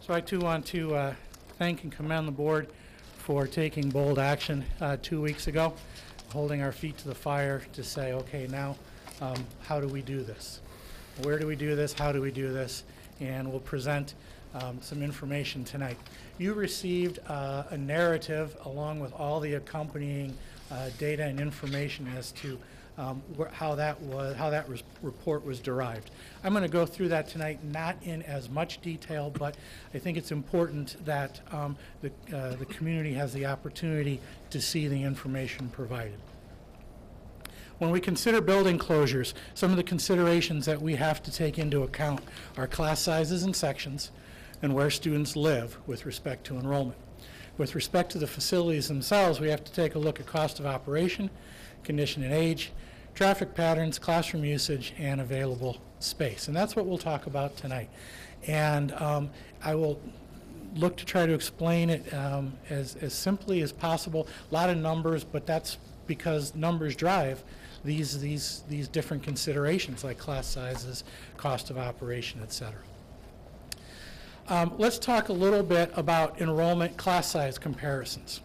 So I too want to thank and commend the board for taking bold action 2 weeks ago, holding our feet to the fire to say, okay, now how do we do this? Where do we do this? How do we do this? And we'll present some information tonight. You received a narrative along with all the accompanying data and information as to how that report was derived. I'm going to go through that tonight, not in as much detail, but I think it's important that the community has the opportunity to see the information provided. When we consider building closures, some of the considerations that we have to take into account are class sizes and sections and where students live with respect to enrollment. With respect to the facilities themselves, we have to take a look at cost of operation, condition and age, traffic patterns, classroom usage, and available space. And that's what we'll talk about tonight. And I will look to try to explain it as simply as possible. A lot of numbers, but that's because numbers drive these different considerations like class sizes, cost of operation, et cetera. Let's talk a little bit about enrollment class size comparisons.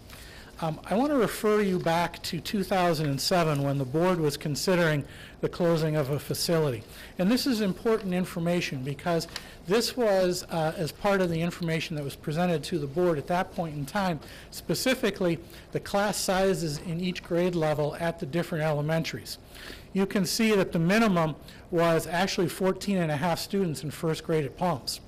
I want to refer you back to 2007 when the board was considering the closing of a facility. And this is important information because this was as part of the information that was presented to the board at that point in time, specifically the class sizes in each grade level at the different elementaries. You can see that the minimum was actually 14.5 students in first grade at Palms.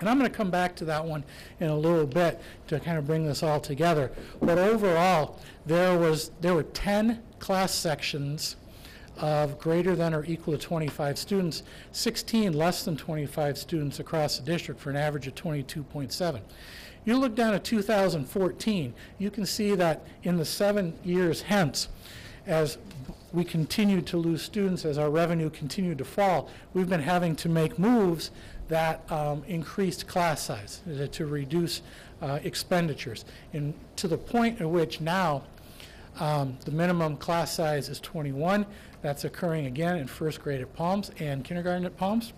And I'm going to come back to that one in a little bit to kind of bring this all together. But overall, there were 10 class sections of greater than or equal to 25 students, 16 less than 25 students across the district for an average of 22.7. You look down at 2014, you can see that in the 7 years hence, as we continued to lose students, as our revenue continued to fall, we've been having to make moves that increased class size to reduce expenditures. And to the point at which now the minimum class size is 21. That's occurring again in first grade at Palms and kindergarten at Palms.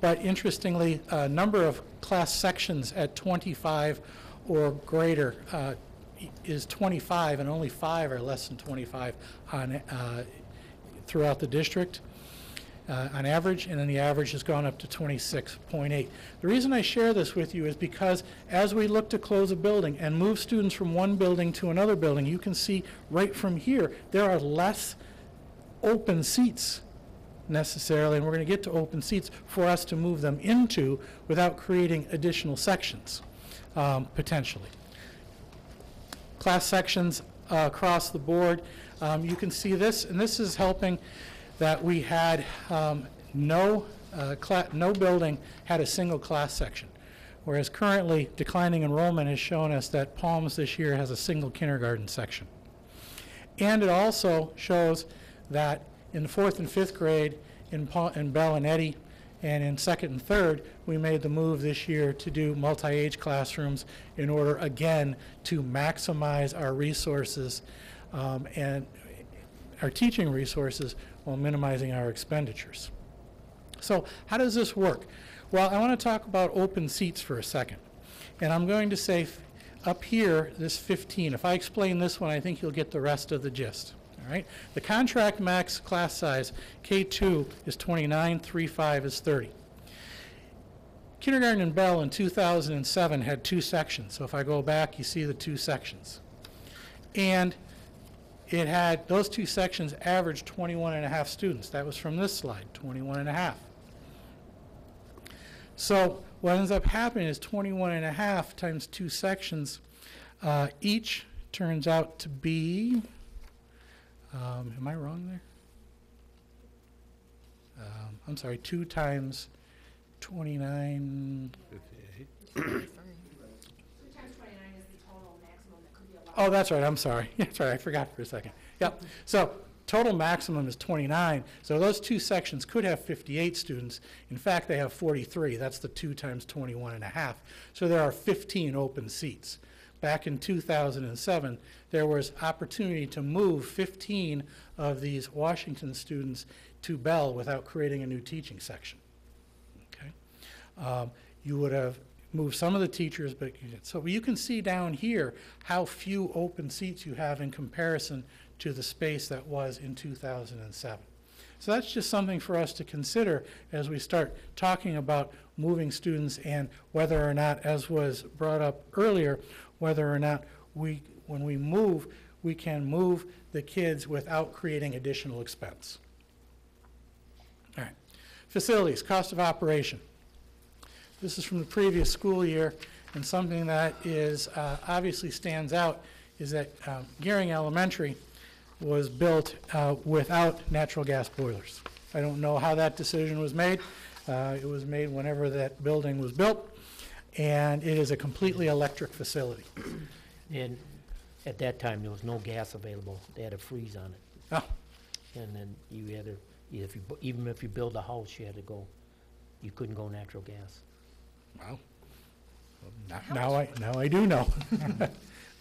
But interestingly, a number of class sections at 25 or greater is 25, and only 5 are less than 25 on throughout the district. On average, and then the average has gone up to 26.8. The reason I share this with you is because as we look to close a building and move students from one building to another building, you can see right from here there are less open seats necessarily, and we're going to get to open seats for us to move them into without creating additional sections potentially. Class sections across the board, you can see this, and this is helping that we had no building had a single class section, whereas currently declining enrollment has shown us that Palms this year has a single kindergarten section. And it also shows that in the 4th and 5th grade in Bell and Eddy and in 2nd and 3rd, we made the move this year to do multi-age classrooms in order again to maximize our resources and our teaching resources while minimizing our expenditures. So how does this work? Well, I want to talk about open seats for a second. And I'm going to say up here, this 15. If I explain this one, I think you'll get the rest of the gist. All right? The contract max class size, K2 is 29, 3-5 is 30. Kindergarten and Bell in 2007 had 2 sections. So if I go back, you see the 2 sections. And it had, those 2 sections averaged 21.5 students. That was from this slide, 21.5. So what ends up happening is 21.5 times 2 sections. Each turns out to be, am I wrong there? I'm sorry, 2 times 29. 58. Oh, that's right. I'm sorry. That's right. I forgot for a second. Yep. So total maximum is 29. So those 2 sections could have 58 students. In fact, they have 43. That's the 2 times 21.5. So there are 15 open seats. Back in 2007, there was opportunity to move 15 of these Washington students to Bell without creating a new teaching section. Okay. You would have move some of the teachers, but so you can see down here how few open seats you have in comparison to the space that was in 2007. So that's just something for us to consider as we start talking about moving students, and whether or not, as was brought up earlier, whether or not when we move, we can move the kids without creating additional expense. All right. Facilities, cost of operation. This is from the previous school year, and something that is obviously stands out is that Gearing Elementary was built without natural gas boilers. I don't know how that decision was made. It was made whenever that building was built, and it is a completely electric facility. And at that time, there was no gas available. They had a freeze on it. Oh. And then you had to, even if you build a house, you had to go, you couldn't go natural gas. Wow. Well, now I do know.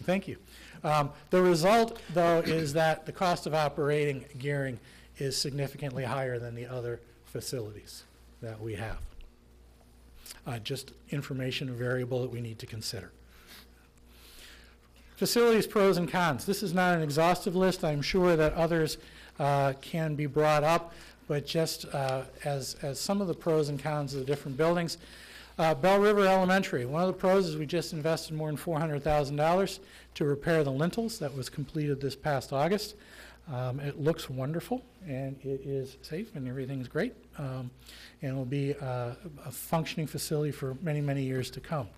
Thank you. The result, though, is that the cost of operating Gearing is significantly higher than the other facilities that we have. Just information variable that we need to consider. Facilities pros and cons. This is not an exhaustive list. I'm sure that others can be brought up, but just as some of the pros and cons of the different buildings. Bell River Elementary, one of the pros is we just invested more than $400,000 to repair the lintels. That was completed this past August. It looks wonderful, and it is safe, and everything's great, and will be a functioning facility for many, many years to come.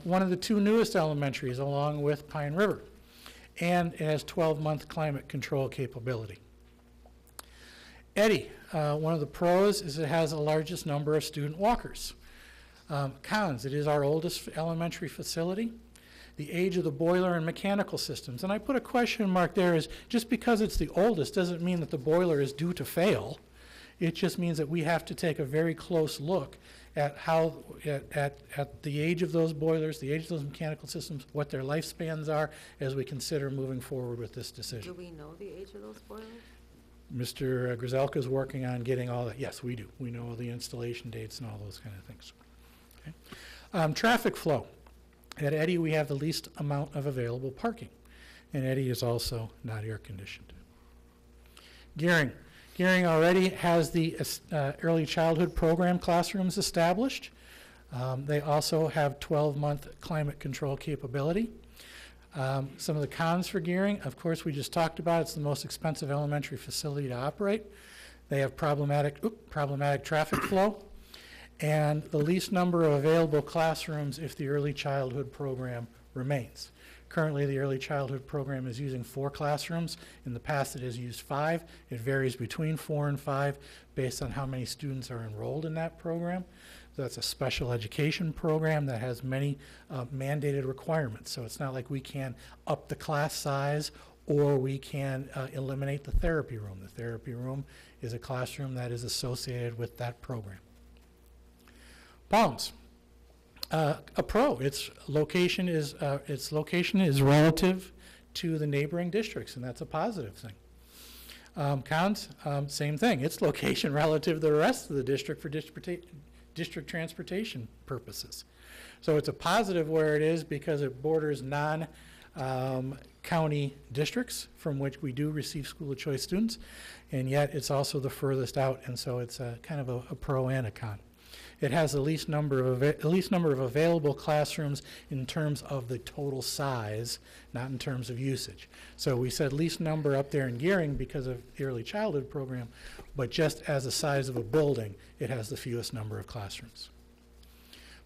One of the two newest elementaries, along with Pine River, and it has 12-month climate control capability. Eddy, one of the pros is it has the largest number of student walkers. Cons, it is our oldest elementary facility. The age of the boiler and mechanical systems, and I put a question mark there, is just because it's the oldest doesn't mean that the boiler is due to fail. It just means that we have to take a very close look at how, at the age of those boilers, the age of those mechanical systems, what their lifespans are, as we consider moving forward with this decision. Do we know the age of those boilers? Mr. Grzelka is working on getting all that. Yes, we do. We know the installation dates and all those kind of things. Okay. Traffic flow. At Eddy, we have the least amount of available parking, and Eddy is also not air conditioned. Gearing. Gearing already has the early childhood program classrooms established. They also have 12-month climate control capability. Some of the cons for Gearing, of course, we just talked about. It's the most expensive elementary facility to operate. They have problematic traffic flow, and the least number of available classrooms if the early childhood program remains. Currently, the early childhood program is using 4 classrooms. In the past, it has used 5. It varies between 4 and 5 based on how many students are enrolled in that program. So that's a special education program that has many mandated requirements. So it's not like we can up the class size or we can eliminate the therapy room. The therapy room is a classroom that is associated with that program. Palms. A pro. Its location is relative to the neighboring districts, and that's a positive thing. Cons, same thing. Its location relative to the rest of the district for district transportation purposes. So it's a positive where it is because it borders non-county districts from which we do receive school of choice students, and yet it's also the furthest out, and so it's kind of a pro and a con. It has the least number of available classrooms in terms of the total size, not in terms of usage. So we said least number up there in Gearing because of the early childhood program, but just as the size of a building, it has the fewest number of classrooms.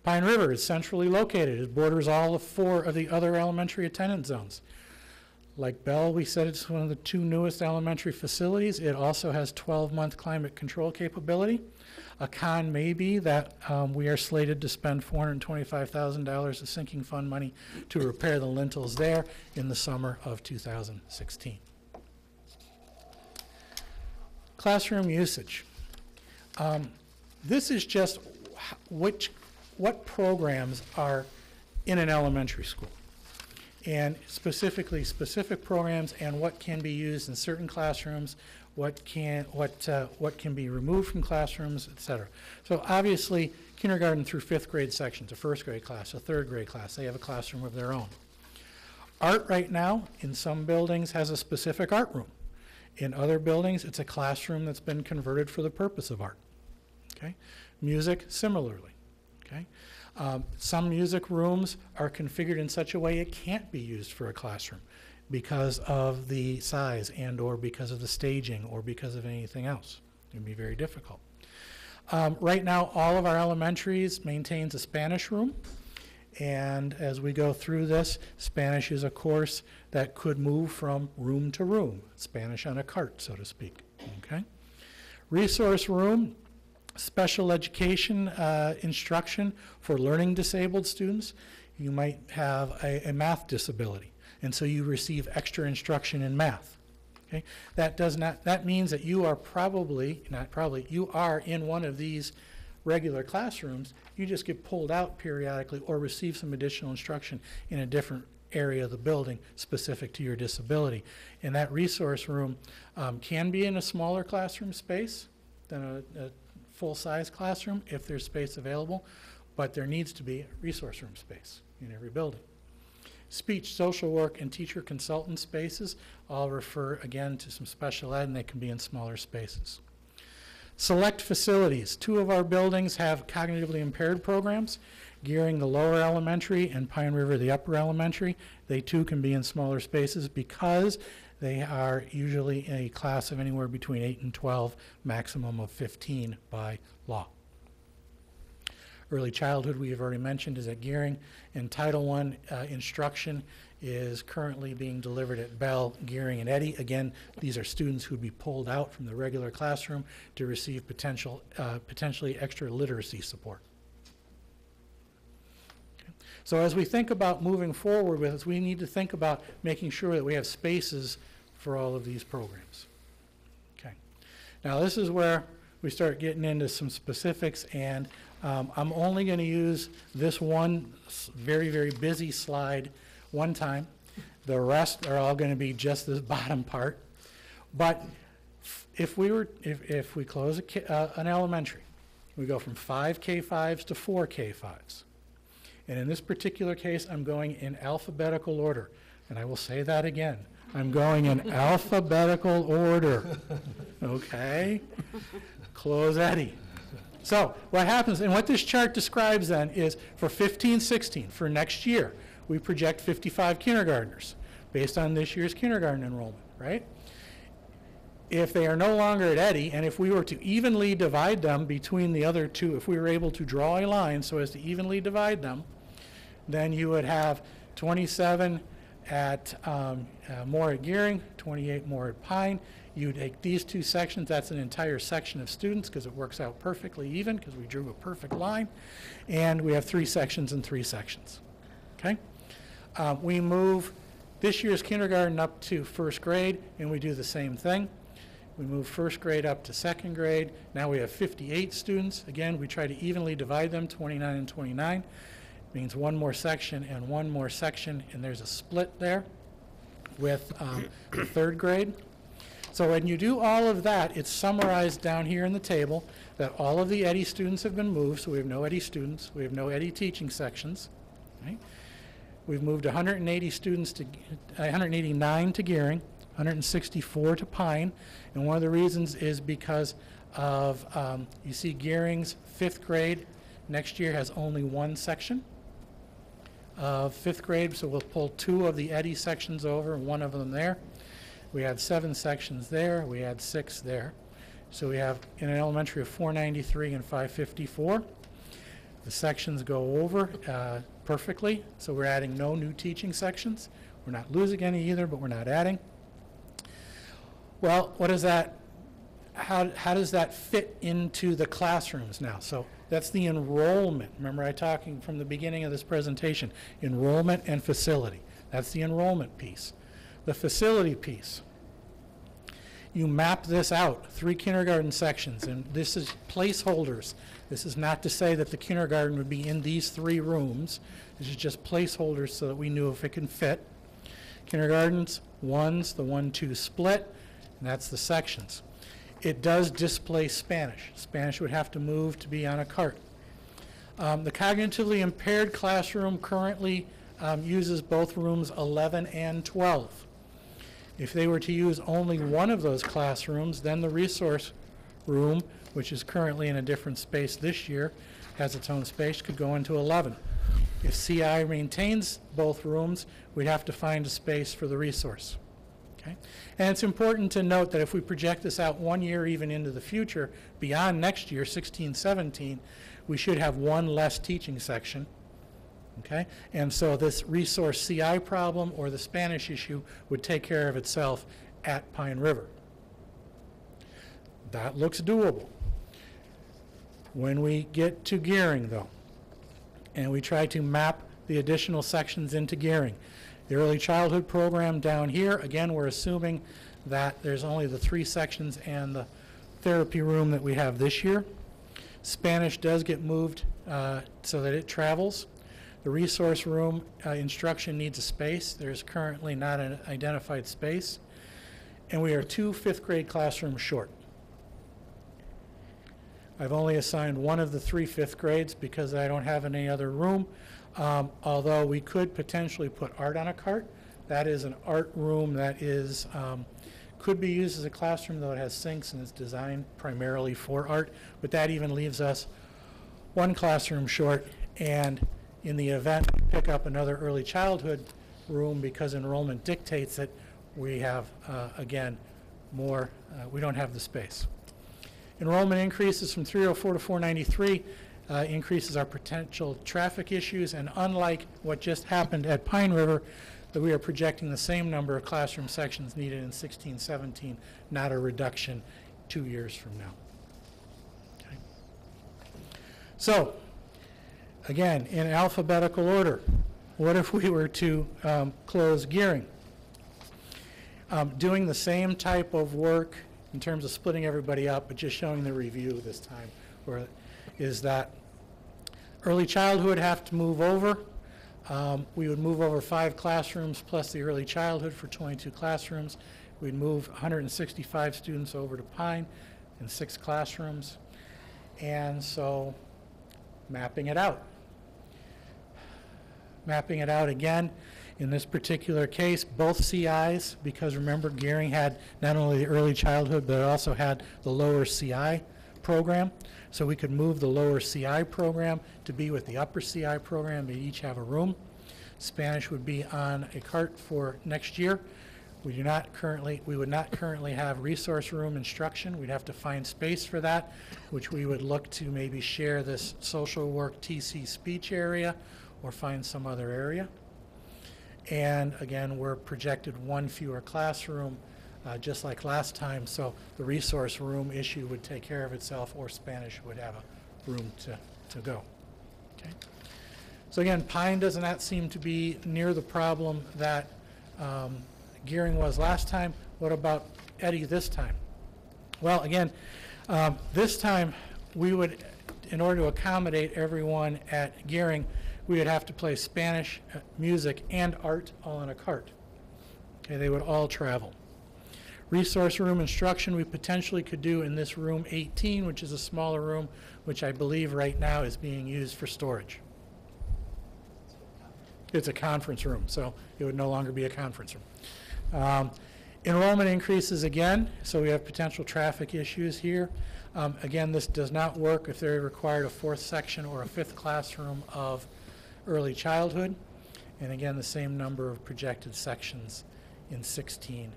Pine River is centrally located. It borders all 4 of the other elementary attendance zones. Like Bell, we said it's one of the 2 newest elementary facilities. It also has 12-month climate control capability. A con may be that we are slated to spend $425,000 of sinking fund money to repair the lintels there in the summer of 2016. Classroom usage. This is just what programs are in an elementary school, and specifically specific programs and what can be used in certain classrooms, what can be removed from classrooms, et cetera. So obviously, kindergarten through 5th grade sections, a 1st grade class, a 3rd grade class, they have a classroom of their own. Art right now, in some buildings, has a specific art room. In other buildings, it's a classroom that's been converted for the purpose of art. Okay? Music, similarly. Okay? Some music rooms are configured in such a way it can't be used for a classroom because of the size and or because of the staging or because of anything else. It would be very difficult. Right now, all of our elementaries maintains a Spanish room. And as we go through this, Spanish is a course that could move from room to room, Spanish on a cart, so to speak. Okay? Resource room, special education instruction for learning disabled students. You might have a math disability, and so you receive extra instruction in math. Okay? That means that you are you are in one of these regular classrooms. You just get pulled out periodically or receive some additional instruction in a different area of the building specific to your disability. And that resource room can be in a smaller classroom space than a full-size classroom if there's space available, but there needs to be resource room space in every building. Speech, social work, and teacher consultant spaces all refer again to some special ed, and they can be in smaller spaces. Select facilities. 2 of our buildings have cognitively impaired programs, Gearing the lower elementary and Pine River the upper elementary. They too can be in smaller spaces because they are usually a class of anywhere between 8 and 12, maximum of 15 by law. Early childhood, we have already mentioned, is at Gearing, and Title I instruction is currently being delivered at Bell, Gearing, and Eddy. Again, these are students who would be pulled out from the regular classroom to receive potentially extra literacy support. Okay. So as we think about moving forward with this, we need to think about making sure that we have spaces for all of these programs. Okay. Now this is where we start getting into some specifics, and I'm only going to use this one very, very busy slide one time. The rest are all going to be just this bottom part. But if we close an elementary, we go from 5 K5s to 4 K5s. And in this particular case, I'm going in alphabetical order. And I will say that again. I'm going in alphabetical order. Okay? Close Eddy. So what happens, and what this chart describes then is for 15-16, for next year, we project 55 kindergartners based on this year's kindergarten enrollment, right? If they are no longer at Eddy, and if we were to evenly divide them between the other two, if we were able to draw a line so as to evenly divide them, then you would have 27 at more at Gearing, 28 more at Pine. You take these two sections, that's an entire section of students because it works out perfectly even because we drew a perfect line. And we have 3 sections and 3 sections, okay? We move this year's kindergarten up to 1st grade, and we do the same thing. We move 1st grade up to 2nd grade. Now we have 58 students. Again, we try to evenly divide them, 29 and 29. Means one more section and one more section, and there's a split there with the 3rd grade. So when you do all of that, it's summarized down here in the table that all of the Eddy students have been moved, so we have no Eddy students, we have no Eddy teaching sections. Right? We've moved 180 students to 189 to Gearing, 164 to Pine, and one of the reasons is because of you see Gearing's 5th grade next year has only 1 section of 5th grade, so we'll pull 2 of the Eddy sections over and 1 of them there. We had 7 sections there, we had 6 there. So we have in an elementary of 493 and 554. The sections go over perfectly, so we're adding no new teaching sections. We're not losing any either, but we're not adding. Well, what is that? How does that fit into the classrooms now? So that's the enrollment. Remember I talking from the beginning of this presentation, enrollment and facility. That's the enrollment piece. The facility piece. You map this out, 3 kindergarten sections, and this is placeholders. This is not to say that the kindergarten would be in these 3 rooms. This is just placeholders so that we knew if it can fit. Kindergartens, 1s, the 1-2 split, and that's the sections. It does displace Spanish. Spanish would have to move to be on a cart. The cognitively impaired classroom currently uses both rooms 11 and 12. If they were to use only one of those classrooms, then the resource room, which is currently in a different space this year, has its own space, could go into 11. If CI maintains both rooms, we'd have to find a space for the resource. Okay? And it's important to note that if we project this out 1 year even into the future, beyond next year, 16-17, we should have one less teaching section. Okay? And so this resource CI problem or the Spanish issue would take care of itself at Pine River. That looks doable. When we get to gearing, though, and we try to map the additional sections into gearing, the early childhood program down here, again, we're assuming that there's only the 3 sections and the therapy room that we have this year. Spanish does get moved so that it travels. The resource room instruction needs a space. There's currently not an identified space. And we are 2 5th grade classrooms short. I've only assigned one of the 3 5th grades because I don't have any other room, although we could potentially put art on a cart. That is an art room that is could be used as a classroom, though it has sinks and is designed primarily for art, but that even leaves us 1 classroom short. And in the event we pick up another early childhood room, because enrollment dictates it, we have, again, more, we don't have the space. Enrollment increases from 304 to 493, increases our potential traffic issues, and unlike what just happened at Pine River, that we are projecting the same number of classroom sections needed in 16-17, not a reduction 2 years from now. Okay. So, again, in alphabetical order, what if we were to close gearing? Doing the same type of work in terms of splitting everybody up, but just showing the review this time, where is that early childhood would have to move over. We would move over 5 classrooms plus the early childhood for 22 classrooms. We'd move 165 students over to Pine in 6 classrooms. And so mapping it out. Mapping it out again. In this particular case, both CIs, because remember, gearing had not only the early childhood, but it also had the lower CI program. So we could move the lower CI program to be with the upper CI program. They each have a room. Spanish would be on a cart for next year. We would not currently have resource room instruction. We'd have to find space for that, which we would look to maybe share this social work TC speech area or find some other area. And again, we're projected 1 fewer classroom, just like last time, so the resource room issue would take care of itself, or Spanish would have a room to go. Okay. So again, Pine does not seem to be near the problem that gearing was last time. What about Eddie this time? Well, again, this time we would, in order to accommodate everyone at gearing, we would have to play Spanish, music, and art all in a cart. Okay, they would all travel. Resource room instruction we potentially could do in this room 18, which is a smaller room, which I believe right now is being used for storage. It's a conference room, so it would no longer be a conference room. Enrollment increases again, so we have potential traffic issues here. Again, this does not work if they required a 4th section or a 5th classroom of early childhood, and again the same number of projected sections in 16-17.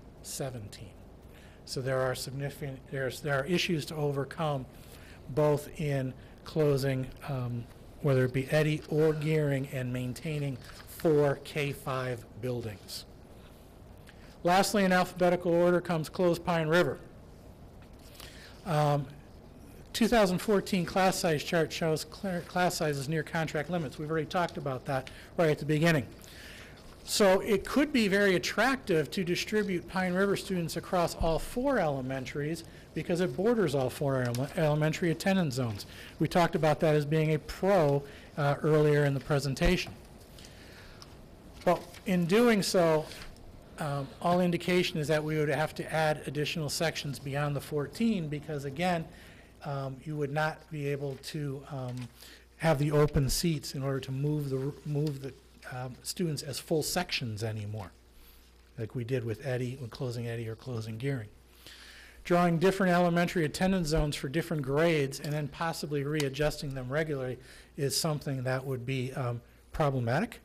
So there are there are issues to overcome, both in closing, whether it be Eddy or gearing, and maintaining 4 K-5 buildings. Lastly, in alphabetical order comes close Pine River. 2014 class size chart shows class sizes near contract limits. We've already talked about that right at the beginning. So it could be very attractive to distribute Pine River students across all 4 elementaries because it borders all 4 elementary attendance zones. We talked about that as being a pro earlier in the presentation. Well, in doing so, all indication is that we would have to add additional sections beyond the 14 because, again, you would not be able to have the open seats in order to move the students as full sections anymore, like we did with Eddy, when closing Eddy or closing Gearing. Drawing different elementary attendance zones for different grades and then possibly readjusting them regularly is something that would be problematic,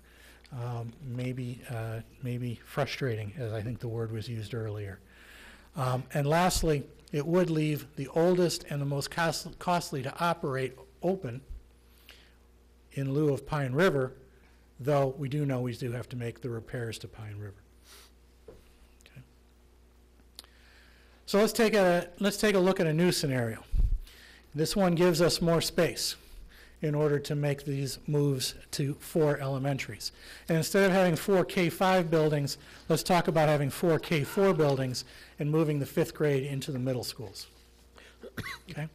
maybe frustrating, as I think the word was used earlier. And lastly, it would leave the oldest and the most costly to operate open in lieu of Pine River, though we do know we do have to make the repairs to Pine River. Okay. So let's take a look at a new scenario. This one gives us more space in order to make these moves to 4 elementaries. And instead of having 4 K5 buildings, let's talk about having 4 K4 buildings and moving the 5th grade into the middle schools. Okay.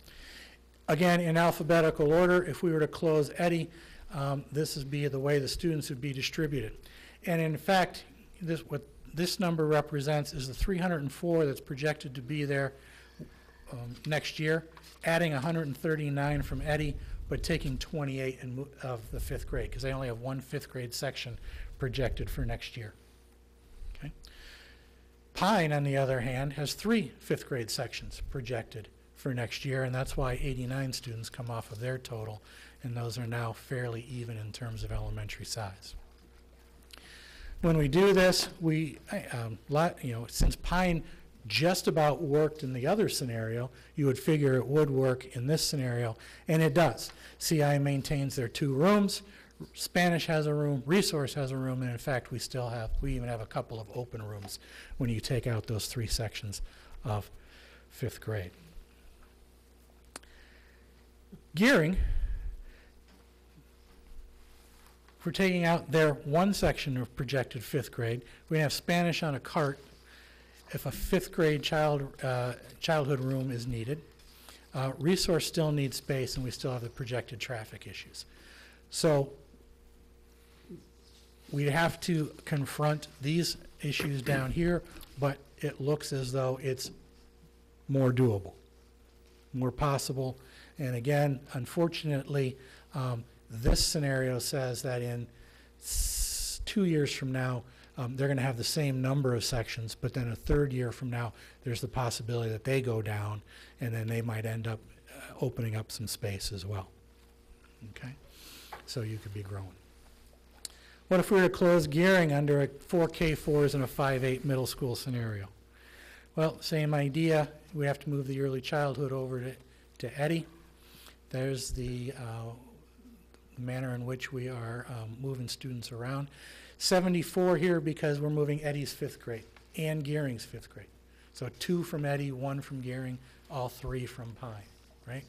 Again, in alphabetical order, if we were to close Eddy, this would be the way the students would be distributed. And in fact, what this number represents is the 304 that's projected to be there next year, adding 139 from Eddy, but taking 28 of the 5th grade, because they only have 1 5th grade section projected for next year. Okay. Pine, on the other hand, has 3 5th grade sections projected for next year, and that's why 89 students come off of their total, and those are now fairly even in terms of elementary size. When we do this, since Pine just about worked in the other scenario, you would figure it would work in this scenario, and it does. CI maintains their 2 rooms, Spanish has a room, Resource has a room, and in fact we even have a couple of open rooms when you take out those 3 sections of 5th grade. Gearing, if we're taking out their 1 section of projected 5th grade, we have Spanish on a cart if a 5th grade childhood room is needed. Resource still needs space, and we still have the projected traffic issues. So we have to confront these issues down here, but it looks as though it's more doable, more possible. And again, unfortunately, this scenario says that in 2 years from now, they're going to have the same number of sections, but then a 3rd year from now, there's the possibility that they go down, and then they might end up opening up some space as well. Okay? So you could be growing. What if we were to close Gearing under a 4 K4s and a 5-8 middle school scenario? Well, same idea. We have to move the early childhood over to Eddy. There's the manner in which we are moving students around. 74 here because we're moving Eddy's 5th grade and Gearing's 5th grade. So 2 from Eddy, 1 from Gearing, all 3 from Pine, right?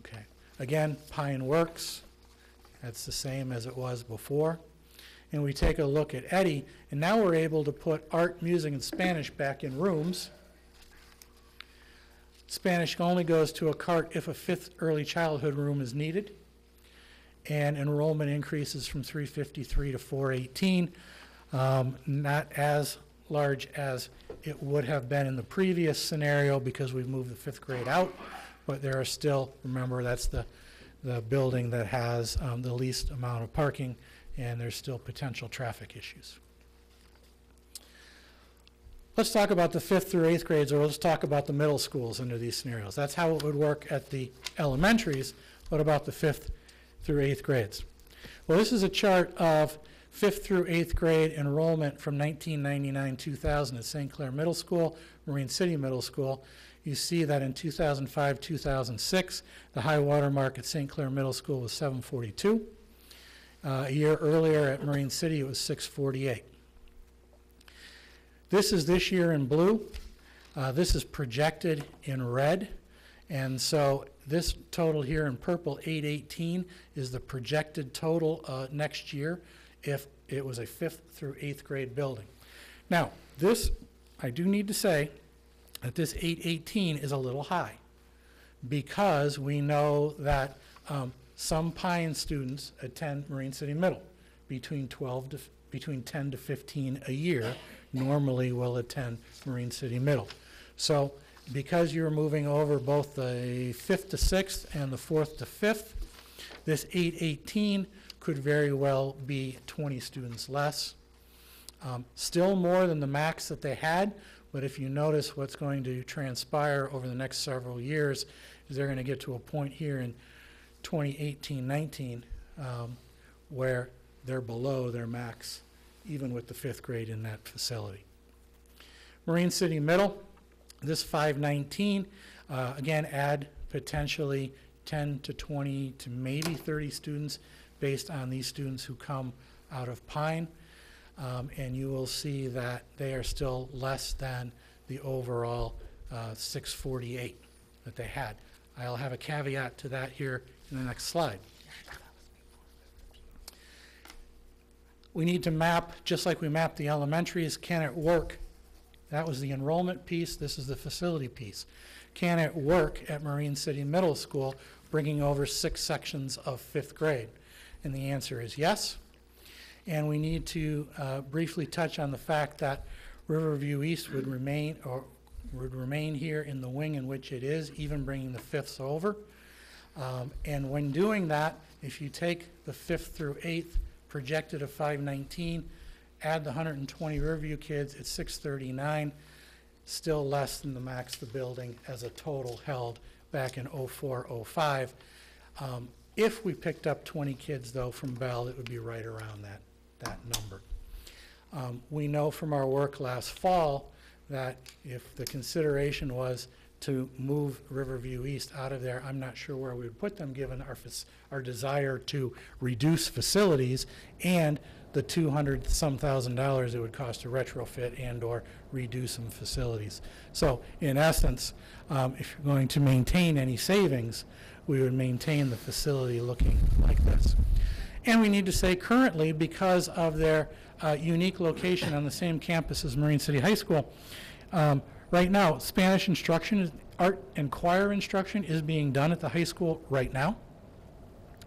Okay. Again, Pine works. That's the same as it was before. And we take a look at Eddy, and now we're able to put art, music, and Spanish back in rooms. Spanish only goes to a cart if a 5th early childhood room is needed. And enrollment increases from 353 to 418, not as large as it would have been in the previous scenario because we've moved the 5th grade out, but there are still, remember, that's the building that has the least amount of parking, and there's still potential traffic issues. Let's talk about the 5th through 8th grades, or let's talk about the middle schools under these scenarios. That's how it would work at the elementaries. What about the 5th through 8th grades? Well, this is a chart of 5th through 8th grade enrollment from 1999-2000 at St. Clair Middle School, Marine City Middle School. You see that in 2005-2006, the high water mark at St. Clair Middle School was 742. A year earlier at Marine City, it was 648. This is this year in blue. This is projected in red. And so this total here in purple, 818, is the projected total next year if it was a 5th through 8th grade building. Now, this, I do need to say that this 818 is a little high because we know that some Pine students attend Marine City Middle between 10 to 15 a year normally will attend Marine City Middle. So because you're moving over both the 5th to 6th and the 4th to 5th, this 818 could very well be 20 students less. Still more than the max that they had, but if you notice what's going to transpire over the next several years is they're going to get to a point here in 2018-19 where they're below their max, even with the 5th grade in that facility. Marine City Middle, this 519, again, add potentially 10 to 20 to maybe 30 students based on these students who come out of Pine. And you will see that they are still less than the overall 648 that they had. I'll have a caveat to that here in the next slide. We need to map, just like we mapped the elementaries, can it work? That was the enrollment piece. This is the facility piece. Can it work at Marine City Middle School, bringing over 6 sections of 5th grade? And the answer is yes. And we need to briefly touch on the fact that Riverview East would remain here in the wing in which it is, even bringing the 5ths over. And when doing that, if you take the 5th through 8th projected of 519, add the 120 Riverview kids, it's 639, still less than the max the building as a total held back in 04-05. If we picked up 20 kids, though, from Bell, it would be right around that number. We know from our work last fall that if the consideration was to move Riverview East out of there, I'm not sure where we would put them given our desire to reduce facilities and the $200-some thousand it would cost to retrofit and or redo some facilities. So in essence, if you're going to maintain any savings, we would maintain the facility looking like this. And we need to say currently, because of their unique location on the same campus as Marine City High School, right now, Spanish instruction, art and choir instruction is being done at the high school right now,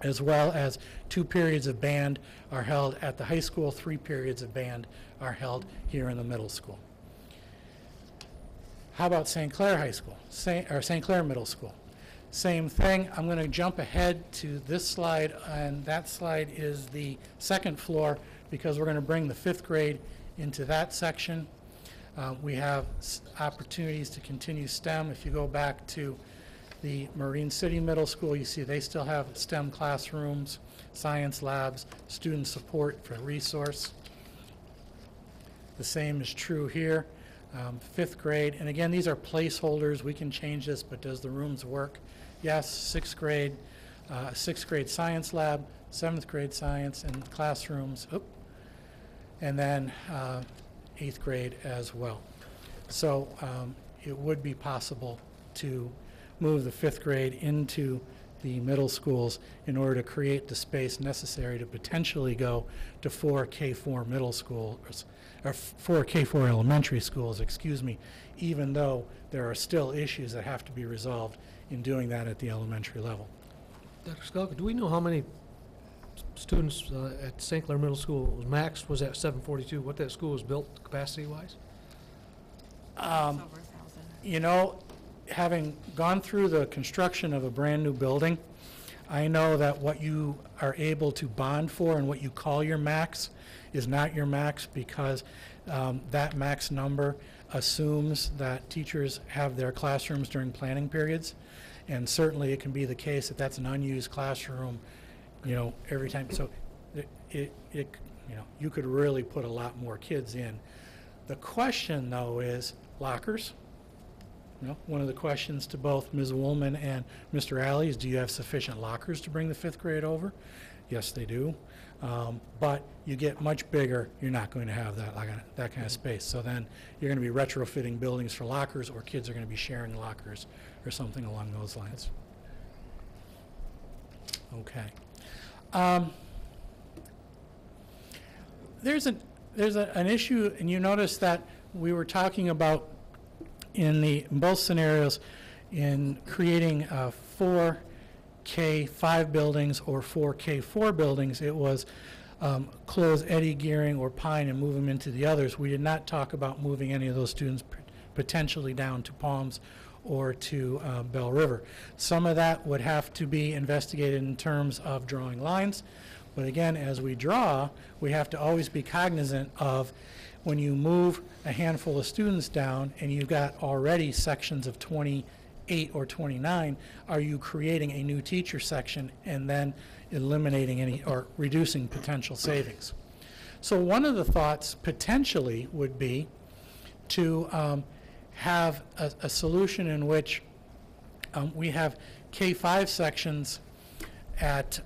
as well as 2 periods of band are held at the high school, 3 periods of band are held here in the middle school. How about St. Clair High School, St. Clair Middle School? Same thing. I'm going to jump ahead to this slide, and that slide is the 2nd floor because we're going to bring the 5th grade into that section. We have opportunities to continue STEM. If you go back to the Marine City Middle School, you see they still have STEM classrooms, science labs, student support for resource. The same is true here. 5th grade, and again, these are placeholders. We can change this, but does the rooms work? Yes. 6th grade, 6th grade science lab, 7th grade science and classrooms, and then 8th grade as well. So it would be possible to move the 5th grade into the middle schools in order to create the space necessary to potentially go to 4 K4 middle schools, or 4 K4 elementary schools, excuse me, even though there are still issues that have to be resolved in doing that at the elementary level. Dr. Skalka, do we know how many students at St. Clair Middle School max was at 742, what that school was built capacity-wise? You know, having gone through the construction of a brand new building, I know that what you are able to bond for and what you call your max is not your max, because that max number assumes that teachers have their classrooms during planning periods, and certainly it can be the case that that's an unused classroom, you know, every time. So you know, you could really put a lot more kids in. The question, though, is lockers. You know, one of the questions to both Ms. Woolman and Mr. Alley is, do you have sufficient lockers to bring the 5th grade over? Yes, they do. But you get much bigger, you're not going to have that kind of space. So then you're going to be retrofitting buildings for lockers, or kids are going to be sharing lockers or something along those lines. Okay. There's an issue, and you notice that we were talking about in both scenarios in creating 4 K5 buildings or 4 K4 buildings. It was close Eddie, Gearing, or Pine and move them into the others, we did not talk about moving any of those students potentially down to Palms or to Bell River. Some of that would have to be investigated in terms of drawing lines, but again, as we draw, we have to always be cognizant of when you move a handful of students down and you've got already sections of 28 or 29, are you creating a new teacher section and then eliminating any or reducing potential savings? So one of the thoughts potentially would be to have a solution in which we have K-5 sections at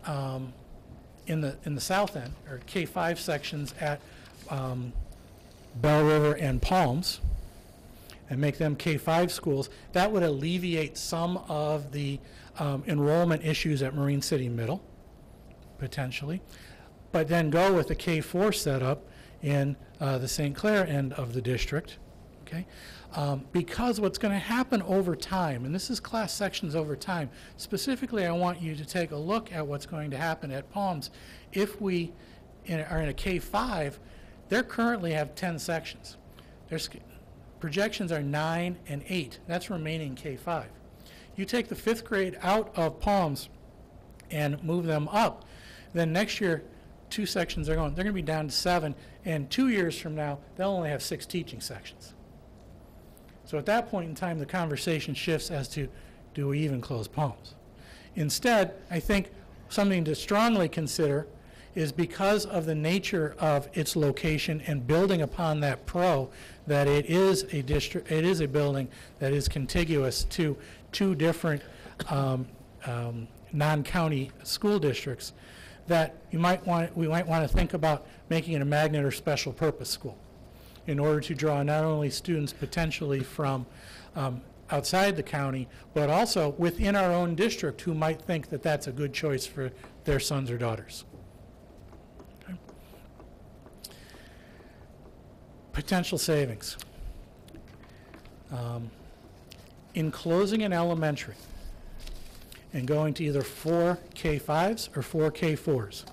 in the south end, or K-5 sections at Bell River and Palms, and make them K-5 schools. That would alleviate some of the enrollment issues at Marine City Middle, potentially, but then go with the K-4 setup in the St. Clair end of the district, okay? Because what's going to happen over time, and this is class sections over time, specifically I want you to take a look at what's going to happen at Palms. If we are in a K-5, they currently have 10 sections. Their projections are 9 and 8. That's remaining K-5. You take the 5th grade out of Palms and move them up, then next year 2 sections are going. They're going to be down to 7, and 2 years from now they'll only have 6 teaching sections. So at that point in time, the conversation shifts as to, do we even close Palms? Instead, I think something to strongly consider is, because of the nature of its location and building upon that that it is a district, it is a building that is contiguous to 2 different non-county school districts, that we might want to think about making it a magnet or special purpose school, in order to draw not only students potentially from outside the county, but also within our own district who might think that that's a good choice for their sons or daughters. Okay. Potential savings. In closing an elementary and going to either 4 K-5s or 4 K-4s,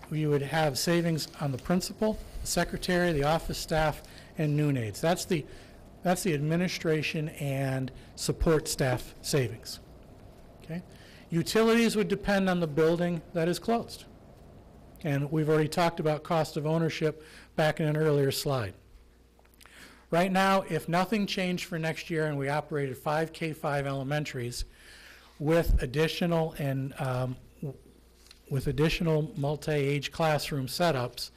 we would have savings on the principal, the secretary, the office staff, and noon aides. That's the administration and support staff savings. Okay? Utilities would depend on the building that is closed. And we've already talked about cost of ownership back in an earlier slide. Right now, if nothing changed for next year and we operated 5 K-5 elementaries with additional multi-age classroom setups,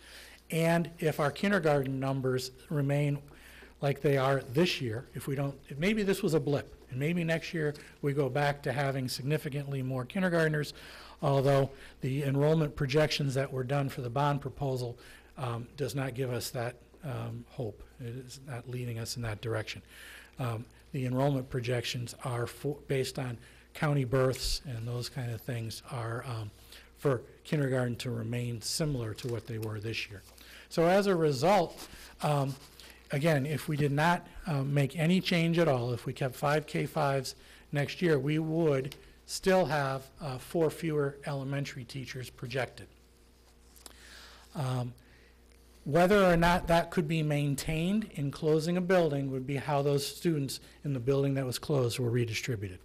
and if our kindergarten numbers remain like they are this year, if we don't, maybe this was a blip, and maybe next year we go back to having significantly more kindergartners, although the enrollment projections that were done for the bond proposal does not give us that hope. It is not leading us in that direction. The enrollment projections are based on county births, and those kind of things are for kindergarten to remain similar to what they were this year. So as a result, again, if we did not make any change at all, if we kept 5 K-5s next year, we would still have 4 fewer elementary teachers projected. Whether or not that could be maintained in closing a building would be how those students in the building that was closed were redistributed.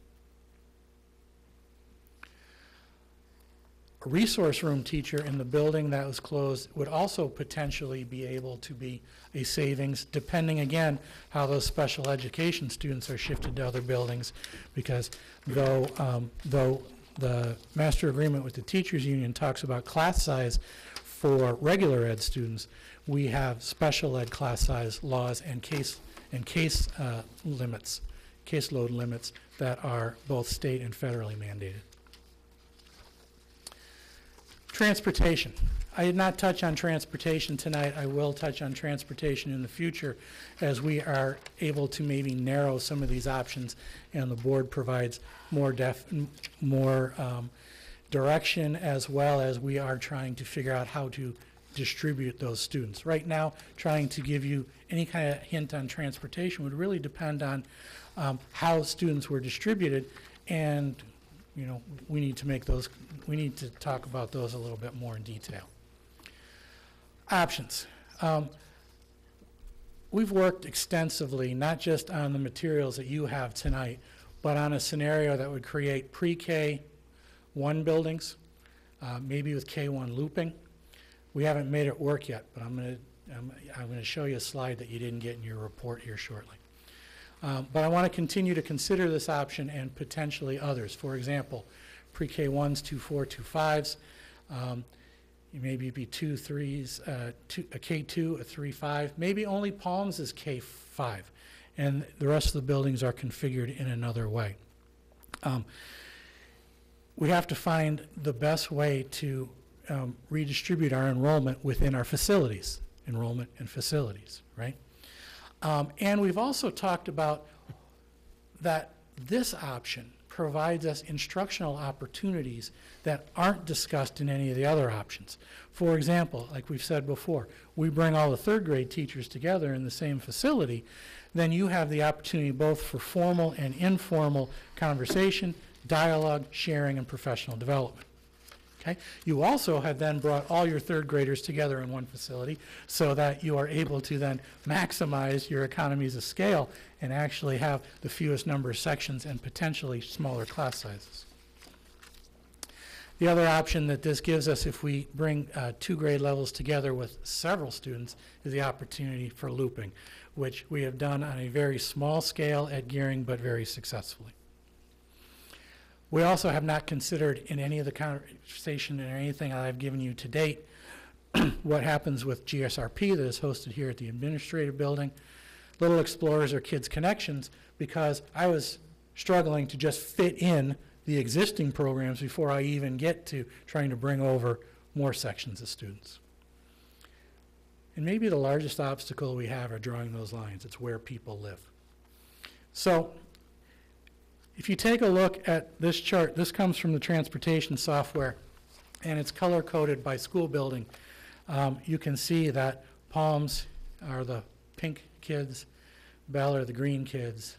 A resource room teacher in the building that was closed would also potentially be able to be a savings, depending again how those special education students are shifted to other buildings, because though the master agreement with the teachers union talks about class size for regular ed students, we have special ed class size laws and caseload limits that are both state and federally mandated. Transportation. I did not touch on transportation tonight. I will touch on transportation in the future as we are able to maybe narrow some of these options and the board provides more direction, as well as we are trying to figure out how to distribute those students. Right now, trying to give you any kind of hint on transportation would really depend on how students were distributed, and we need to talk about those a little bit more in detail. Options. We've worked extensively, not just on the materials that you have tonight, but on a scenario that would create pre-K 1 buildings, maybe with K1 looping. We haven't made it work yet, but I'm going to show you a slide that you didn't get in your report here shortly. But I want to continue to consider this option and potentially others. For example, pre-K 1s, 2-4, 2-5s. Maybe be 2-3s, a K2, a 3-5. Maybe only Palms is K5, and the rest of the buildings are configured in another way. We have to find the best way to redistribute our enrollment within our facilities, enrollment and facilities, right? And we've also talked about that this option provides us instructional opportunities that aren't discussed in any of the other options. For example, like we've said before, we bring all the third grade teachers together in the same facility, then you have the opportunity both for formal and informal conversation, dialogue, sharing, and professional development. Okay? You also have then brought all your third graders together in one facility so that you are able to then maximize your economies of scale and actually have the fewest number of sections and potentially smaller class sizes. The other option that this gives us if we bring 2 grade levels together with several students is the opportunity for looping, which we have done on a very small scale at Gearing, but very successfully. We also have not considered in any of the conversation or anything I've given you to date what happens with GSRP that is hosted here at the administrative building, Little Explorers or Kids Connections, because I was struggling to just fit in the existing programs before I even get to trying to bring over more sections of students. And maybe the largest obstacle we have are drawing those lines. It's where people live. So if you take a look at this chart, this comes from the transportation software, and it's color-coded by school building. You can see that Palms are the pink kids, Bell are the green kids,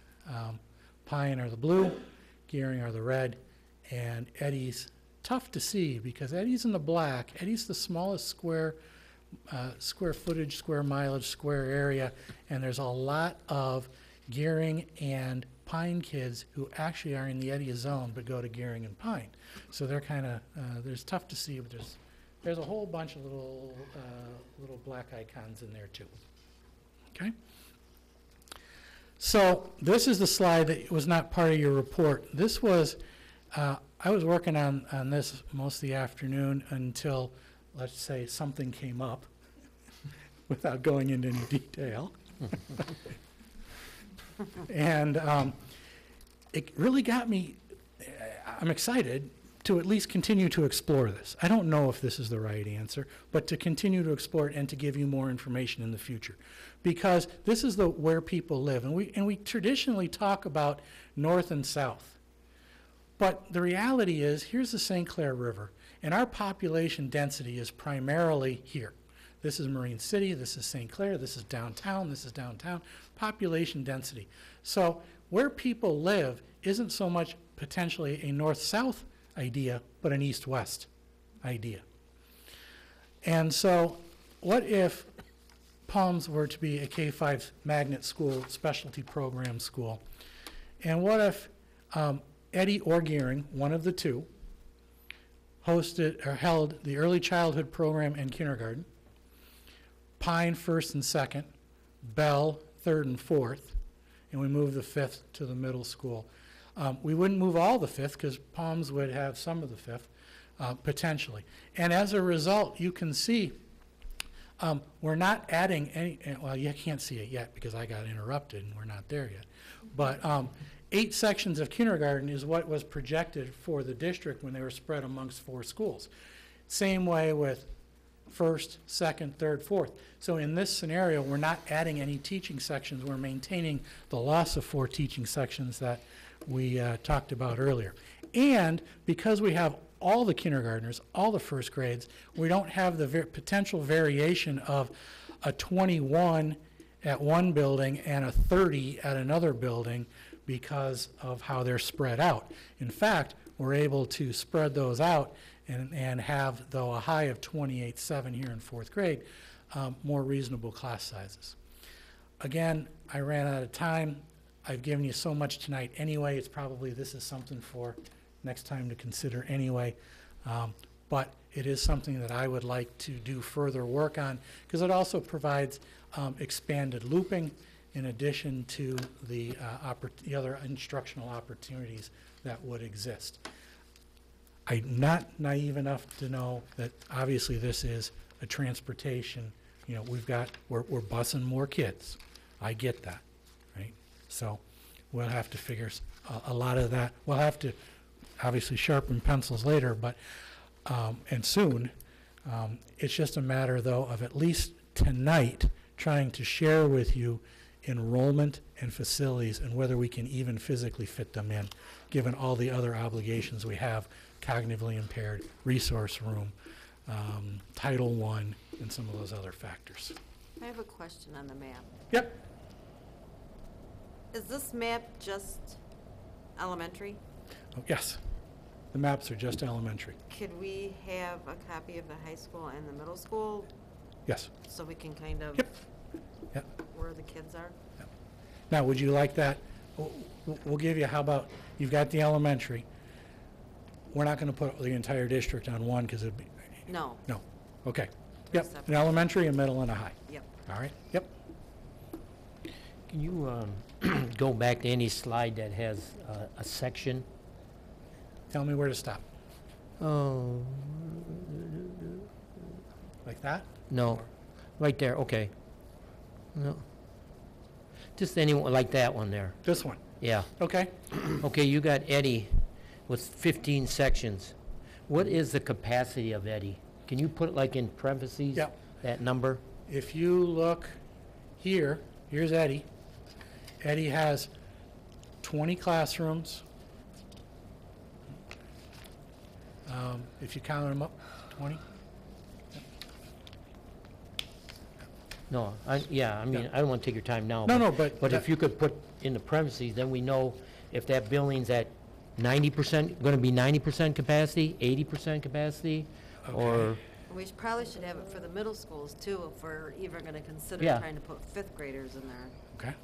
Pine are the blue, Gearing are the red, and Eddy's tough to see because Eddy's in the black. Eddy's the smallest square footage, square mileage, square area, and there's a lot of Gearing and Pine kids who actually are in the Eddy zone but go to Gearing and Pine. So they're kind of, there's tough to see, but there's a whole bunch of little black icons in there too. Okay? So this is the slide that was not part of your report. This was, I was working on this most of the afternoon until, let's say, something came up without going into any detail. And it really got me, I'm excited to at least continue to explore this. I don't know if this is the right answer, but to continue to explore it and to give you more information in the future. Because this is where people live. And we traditionally talk about north and south. But the reality is, here's the St. Clair River, and our population density is primarily here. This is Marine City, this is St. Clair, this is downtown, population density. So where people live isn't so much potentially a north-south idea, but an east-west idea. And so what if Palms were to be a K-5 magnet school, specialty program school? And what if Eddy or Gearing, one of the two, hosted or held the early childhood program and kindergarten, Pine first and second, Bell third and fourth, and we move the fifth to the middle school. We wouldn't move all the fifth because Palms would have some of the fifth, potentially. And as a result, you can see we're not adding any, well, you can't see it yet because I got interrupted and we're not there yet. But 8 sections of kindergarten is what was projected for the district when they were spread amongst 4 schools. Same way with first, second, third, fourth. So in this scenario, we're not adding any teaching sections. We're maintaining the loss of 4 teaching sections that we talked about earlier. And because we have all the kindergartners, all the first grades, we don't have the potential variation of a 21 at one building and a 30 at another building because of how they're spread out. In fact, we're able to spread those out and have, though, a high of 28.7 here in fourth grade, more reasonable class sizes. Again, I ran out of time. I've given you so much tonight anyway. It's probably, this is something for next time to consider anyway. But it is something that I would like to do further work on, because it also provides expanded looping in addition to the other instructional opportunities that would exist. I'm not naive enough to know that obviously this is a transportation, you know, we're busing more kids. I get that, right? So we'll have to figure a lot of that. We'll have to obviously sharpen pencils later, but, and soon. It's just a matter, though, of at least tonight trying to share with you enrollment and facilities and whether we can even physically fit them in, given all the other obligations we have, cognitively impaired, resource room, Title I, and some of those other factors. I have a question on the map. Yep. Is this map just elementary? Oh, yes. The maps are just elementary. Could we have a copy of the high school and the middle school Yes. so we can kind of Yep. Yep. where the kids are? Now, would you like that? We'll give you, how about, you've got the elementary. We're not going to put the entire district on one because it'd be, No. no. Okay. Yep. Separate. An elementary, a middle, and a high. Yep. All right. Yep. Can you go back to any slide that has a section? Tell me where to stop. Oh, Like that? no, right there, okay. No. Just anyone, like that one there, This one. yeah. Okay. Okay, you got Eddie with 15 sections. What is the capacity of Eddie? Can you put it like in parentheses? Yep. That number? If you look here, here's Eddie. Eddie has 20 classrooms. If you count them up, 20? No, yeah, I mean, Yeah. I don't want to take your time now. No, no, but But that- if you could put in the parentheses, then we know if that building's at 90%, going to be 90% capacity, 80% capacity, or, We probably should have it for the middle schools too, if we're even going to consider Yeah. trying to put fifth graders in there. Okay.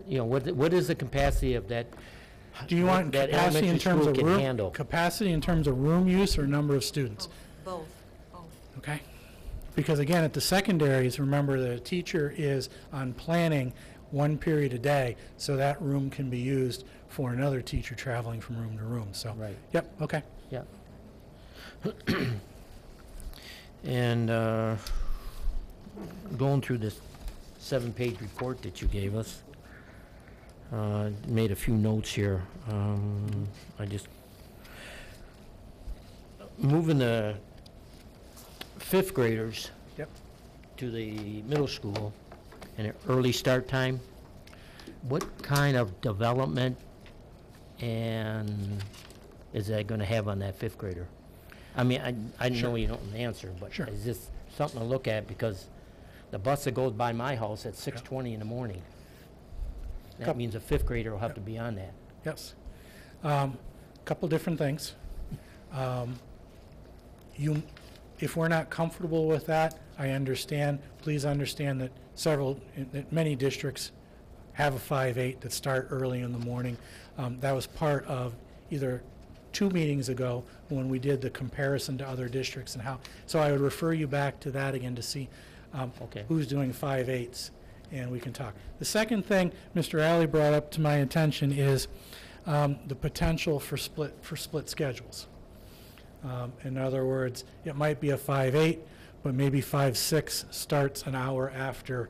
you know, what is the capacity of that? Do you want that capacity in elementary terms school of can room? handle? Capacity in terms of room use or number of students? Both. Both. Okay? Because again, at the secondaries, remember the teacher is on planning one period a day, so that room can be used for another teacher traveling from room to room, so. Right. Yep, okay. Yeah. And going through this 7-page report that you gave us, made a few notes here. I just, moving the fifth graders Yep. to the middle school and an early start time, what kind of development and is that going to have on that fifth grader? I mean, I know Sure. you don't answer, but Sure. is this something to look at? Because the bus that goes by my house at 6:20 in the morning, that Couple- means a fifth grader will have to be on that. Yes. Couple different things. If we're not comfortable with that, I understand. Please understand that that many districts have a 5-8 that start early in the morning. That was part of either 2 meetings ago when we did the comparison to other districts and how. So I would refer you back to that again to see Okay. who's doing 5-8s, and we can talk. The second thing Mr. Alley brought up to my attention is the potential for split schedules. In other words, it might be a 5-8, but maybe 5-6 starts an hour after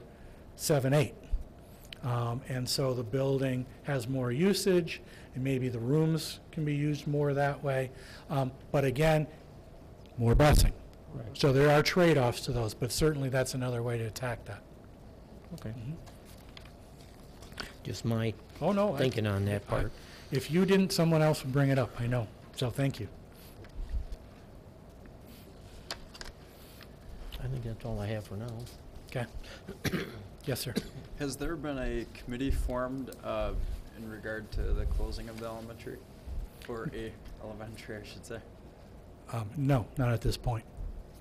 7-8. And so the building has more usage, and maybe the rooms can be used more that way. But again, more busing. Right. So there are trade-offs to those, but certainly that's another way to attack that. Okay. Just my Oh, no. thinking on that part. If you didn't, someone else would bring it up, I know. So thank you. I think that's all I have for now. Okay. Yes, sir. Has there been a committee formed in regard to the closing of the elementary? Or A, elementary, I should say. No, not at this point.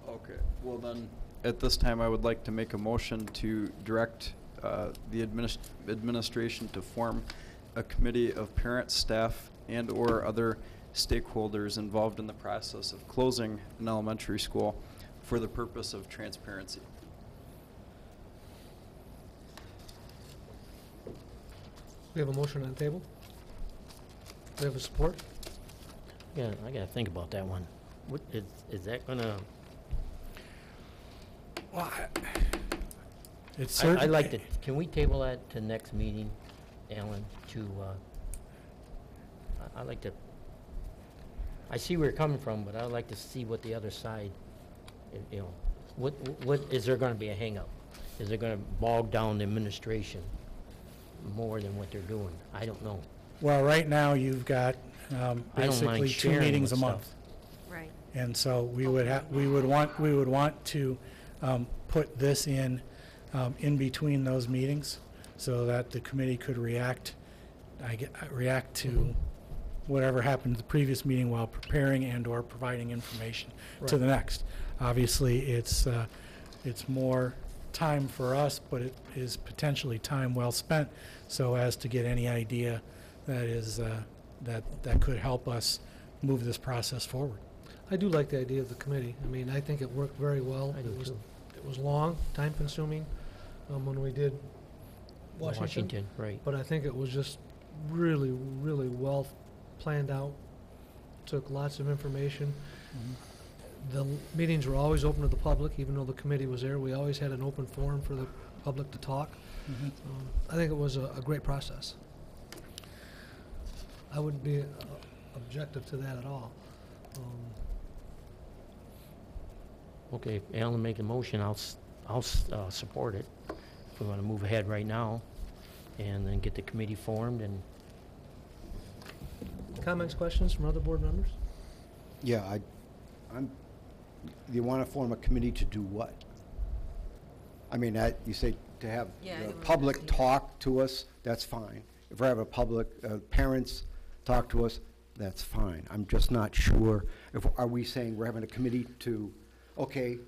Okay, well then, at this time, I would like to make a motion to direct the administration to form a committee of parents, staff, and/or other stakeholders involved in the process of closing an elementary school for the purpose of transparency. We have a motion on the table. We have a support. Yeah, I gotta think about that one. What, is that gonna, Well, it's I'd like to, can we table that to next meeting, Alan, to, I'd like to, I see where you're coming from, but I'd like to see what the other side, you know, what, is there gonna be a hangup? Is it gonna bog down the administration more than what they're doing? I don't know. Well, right now, you've got basically 2 sharing meetings a with month. stuff. Right. And so we would want to put this in between those meetings so that the committee could react to whatever happened at the previous meeting while preparing and/or providing information to the next. Obviously, it's more time for us, but it is potentially time well spent so as to get any idea that is that could help us move this process forward. I do like the idea of the committee. I mean, I think it worked very well. I do too. It was long, time-consuming when we did Washington. Right. But I think it was just really, really well planned out. Took lots of information. The meetings were always open to the public, even though the committee was there. We always had an open forum for the public to talk. I think it was a great process. I wouldn't be objective to that at all. Okay, if Alan make a motion, I'll support it. If we want to move ahead right now, and then get the committee formed, and Comments, questions from other board members? Yeah, you want to form a committee to do what? I mean, you say to have Yeah, the it would public have to- talk to us, that's fine. If we have a public, parents talk to us, that's fine. I'm just not sure, are we saying we're having a committee to, okay,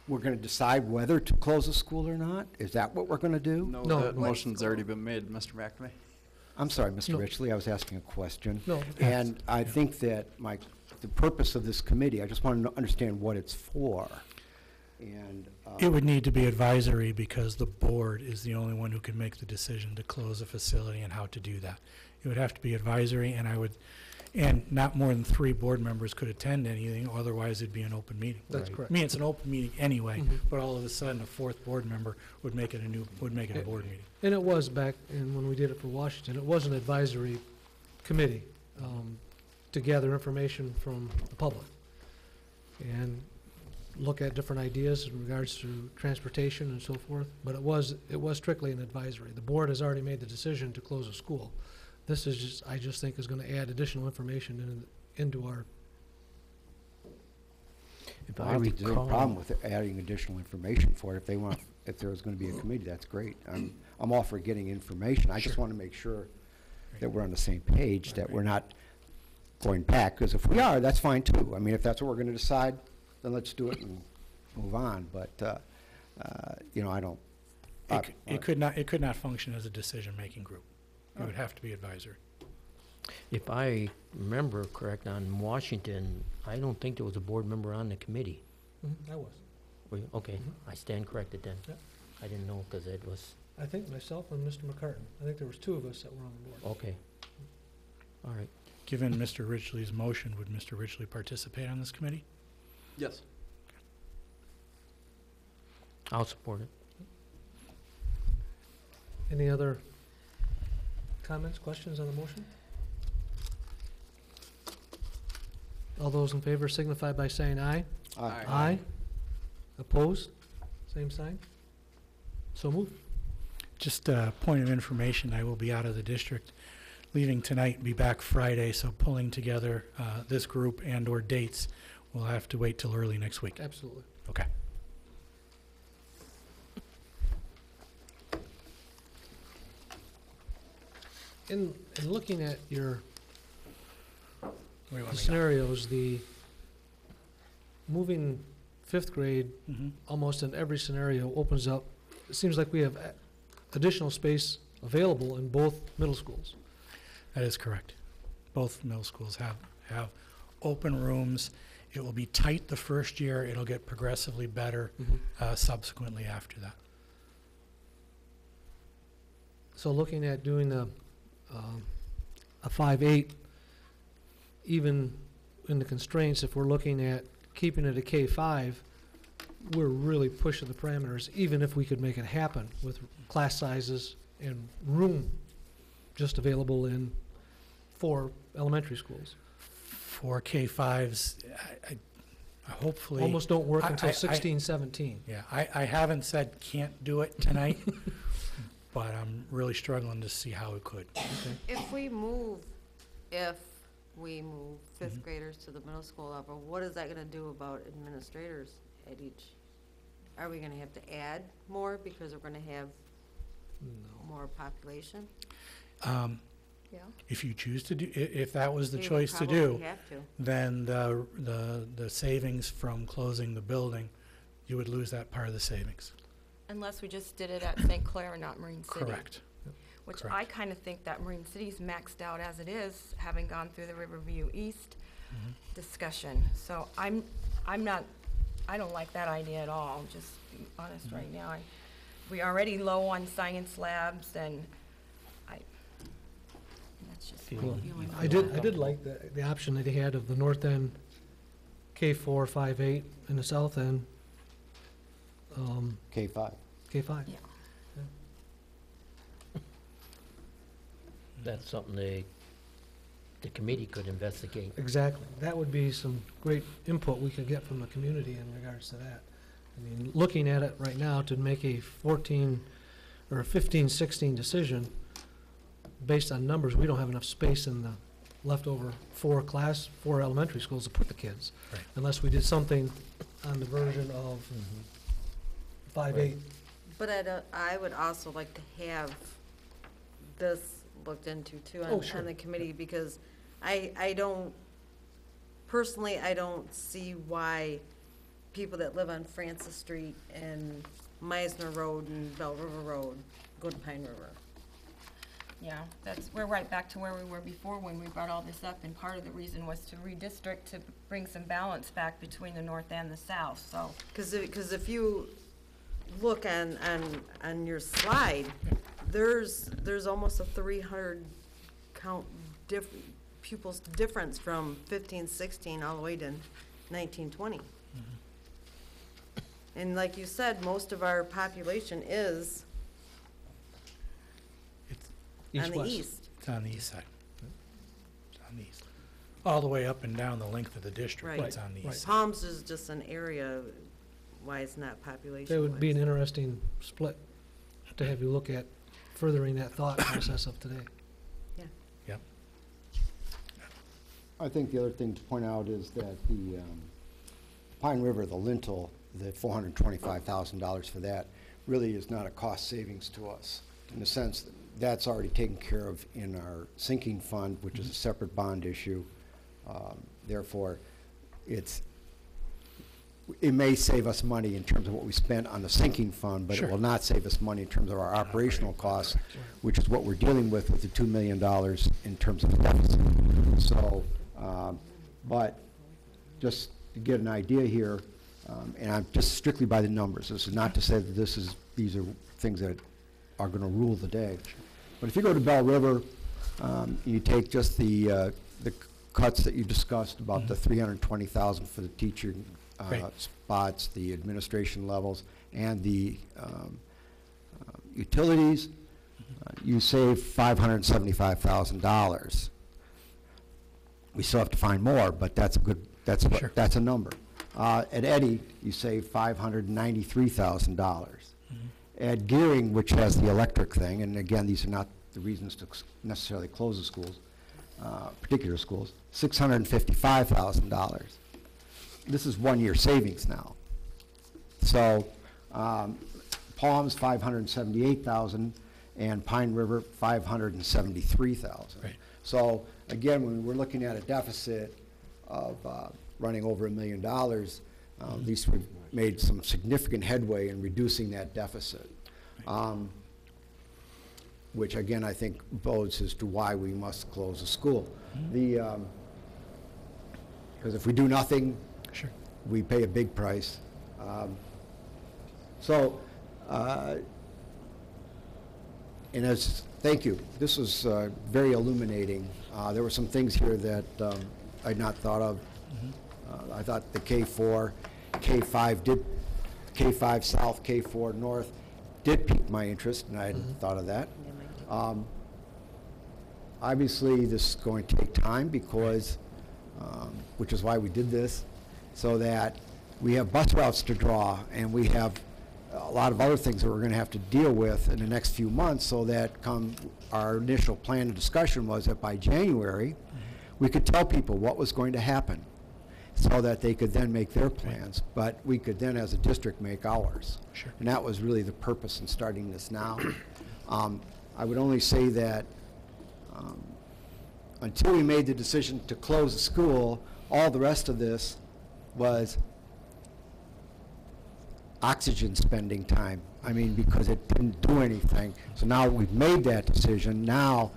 we're going to decide whether to close a school or not? Is that what we're going to do? No, No. that motion's already been made, Mr. McNamee. I'm sorry, Mr. No. Ritchley, I was asking a question. No. And I think that the purpose of this committee, I just want to understand what it's for. And It would need to be advisory because the board is the only one who can make the decision to close a facility and how to do that. It would have to be advisory, and not more than 3 board members could attend anything, otherwise it'd be an open meeting. That's Right. correct. I mean, it's an open meeting anyway, Mhm. but all of a sudden, a 4th board member would make it a board meeting. And it was back, and when we did it for Washington, it was an advisory committee to gather information from the public and look at different ideas in regards to transportation and so forth. But it was strictly an advisory. The board has already made the decision to close a school. This is just, I just think, is going to add additional information into our. if I I don't think there's any problem recall, with adding additional information for it. If there was going to be a committee, that's great. I'm all for getting information. I just want to make sure that we're on the same page, that we're not going back, because if we are, that's fine too. I mean, if that's what we're going to decide, then let's do it and move on. But, I don't. It could not function as a decision-making group. It would have to be advisory. if I remember correct, on Washington, I don't think there was a board member on the committee. I was. Were you? Okay, I stand corrected then. Yep. I didn't know, because it was, I think myself and Mr. McCartan. I think there was 2 of us that were on the board. okay. All right. Given Mr. Ritchley's motion, would Mr. Ritchley participate on this committee? Yes. I'll support it. Any other comments, questions on the motion? All those in favor signify by saying aye. Aye. Aye. Opposed? Same sign? So moved. Just a point of information, I will be out of the district, leaving tonight, be back Friday, so pulling together this group and/or dates, we'll have to wait till early next week. Absolutely. Okay. In looking at your We let the me go. scenarios, the moving fifth grade Mhm. almost in every scenario opens up, it seems like we have additional space available in both middle schools. That is correct. Both middle schools have open rooms. It will be tight the first year. It'll get progressively better subsequently after that. So looking at doing a 5-8, even in the constraints, if we're looking at keeping it a K-5, we're really pushing the parameters, even if we could make it happen with class sizes and room just available in 4 elementary schools. For K-5s, I hopefully. Almost don't work I- until I- 16, 17. Yeah, I haven't said can't do it tonight, but I'm really struggling to see how it could. If we move fifth graders to the middle school level, what is that gonna do about administrators at each? Are we gonna have to add more because we're gonna have No. more population? Yeah. If you choose to do, if that was the We would choice to probably do, have to. then the savings from closing the building, you would lose that part of the savings. Unless we just did it at St. Clair and not Marine City. Correct. Which correct. I kind of think that Marine City's maxed out as it is, having gone through the Riverview East Mhm. discussion. So I'm not, I don't like that idea at all, just be honest right now. We already low on science labs and that's just my Feel- feeling. I did like the option that he had of the north end K4, 5-8, and the south end K-5. K5. Yeah. That's something the committee could investigate. Exactly. That would be some great input we could get from the community in regards to that. I mean, looking at it right now to make a 14 or a 15, 16 decision based on numbers, we don't have enough space in the leftover 4 elementary schools to put the kids. Right. Unless we did something on the version of 5-8. But I would also like to have this looked into too Oh, on, sure. on the committee, because I don't, personally, I don't see why people that live on Francis Street and Meisner Road and Bell River Road go to Pine River. Yeah, we're right back to where we were before when we brought all this up, and part of the reason was to redistrict to bring some balance back between the north and the south, so. Because if you look on your slide, there's almost a 300 count pupils difference from 15, 16 all the way to 19, 20. And like you said, most of our population is It's on the East-west. east. It's on the east side. It's on the east. All the way up and down the length of the district, Right. it's on the Right. east side. Palms is just an area why it's not population. That would be an interesting split to have you look at furthering that thought process of today. Yep. I think the other thing to point out is that the Pine River, the lintel, the $425,000 for that really is not a cost savings to us, in the sense that that's already taken care of in our sinking fund, which is a separate bond issue. Therefore, it may save us money in terms of what we spent on the sinking fund, but Sure. it will not save us money in terms of our operational costs, which is what we're dealing with the $2 million in terms of deficit. So, but just to get an idea here, and I'm just strictly by the numbers. This is not to say that these are things that are going to rule the day. But if you go to Bell River, you take just the cuts that you discussed about the $320,000 for the teacher Right. spots, the administration levels, and the utilities, you save $575,000. We still have to find more, but that's a good, Sure. that's a number. At Eddy, you save $593,000. At Gearing, which has the electric thing, and again, these are not the reasons to necessarily close the schools, particular schools, $655,000. This is 1 year savings now. So, Palms, $578,000, and Pine River, 573,000. Right. So again, when we're looking at a deficit of running over $1 million, at least we've made some significant headway in reducing that deficit, which again I think bodes as to why we must close the school. Because if we do nothing, Sure. we pay a big price. And thank you. This was very illuminating. There were some things here that I'd not thought of. I thought the K4, K5 South, K4 North did pique my interest, and I hadn't thought of that. Obviously, this is going to take time because, which is why we did this, so that we have bus routes to draw, and we have a lot of other things that we're going to have to deal with in the next few months, so that come our initial plan and discussion was that by January, we could tell people what was going to happen so that they could then make their plans, but we could then as a district make ours. Sure. And that was really the purpose in starting this now. I would only say that until we made the decision to close the school, all the rest of this was oxygen spending time. I mean, because it didn't do anything. So now we've made that decision. Now,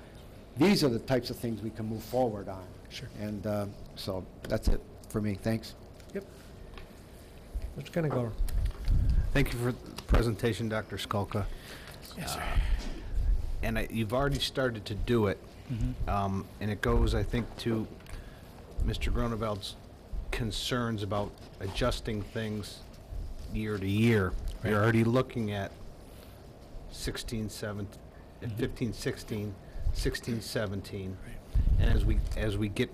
these are the types of things we can move forward on. Sure. And so that's it for me. Thanks. Yep. Mr. Kennegar. Thank you for the presentation, Dr. Skolka. Yes, sir. And you've already started to do it. And it goes, I think, to Mr. Groneveld's concerns about adjusting things year to year. Right. You're already looking at 16, 17, 15, 16, 16, 17. Right. And as we get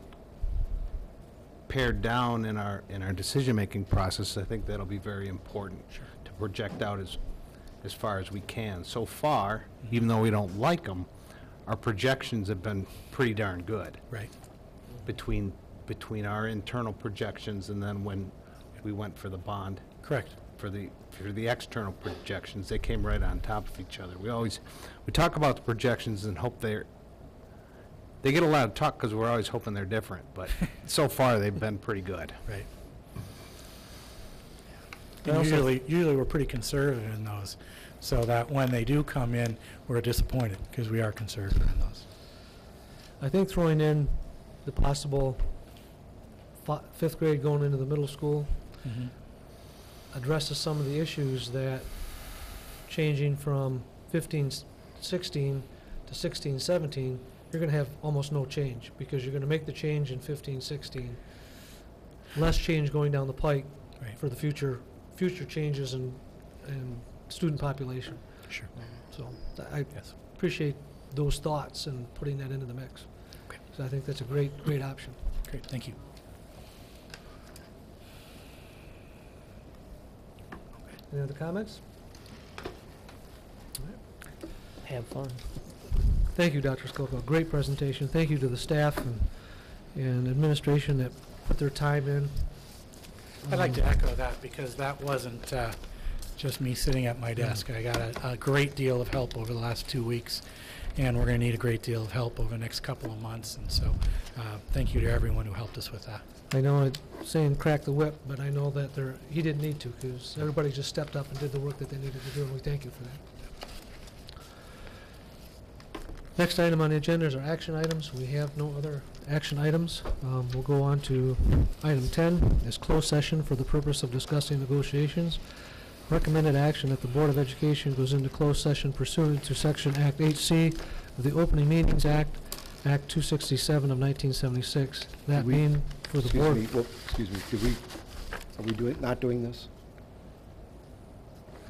pared down in our decision-making process, I think that'll be very important to project out as far as we can. So far, even though we don't like them, our projections have been pretty darn good. Right. Between our internal projections and then when we went for the bond. Correct. For the external projections, they came right on top of each other. We talk about the projections and hope they get a lot of talk because we're always hoping they're different, but so far they've been pretty good. Right. I And also- usually we're pretty conservative in those, so that when they do come in, we're disappointed because we are conservative in those. I think throwing in the possible fifth grade going into the middle school addresses some of the issues that changing from 15-16 to 16-17, you're going to have almost no change because you're going to make the change in 15-16. Less change going down the pike Right. for the future changes in student population. Sure. So I Yes. appreciate those thoughts and putting that into the mix. Okay. So I think that's a great option. Great. Thank you. Any other comments? Have fun. Thank you, Dr. Skolko. Great presentation. Thank you to the staff and administration that put their time in. I'd like to echo that because that wasn't just me sitting at my desk. I got a great deal of help over the last 2 weeks, and we're going to need a great deal of help over the next couple of months. And so thank you to everyone who helped us with that. I know it's saying crack the whip, but I know that he didn't need to because everybody just stepped up and did the work that they needed to do, and we thank you for that. Next item on the agenda is our action items. We have no other action items. We'll go on to item 10, is closed session for the purpose of discussing negotiations. Recommended action that the Board of Education goes into closed session pursuant to Section Act 8C of the Opening Meetings Act, Act 267 of 1976. That Did we- being for the board. Excuse me, are we not doing this?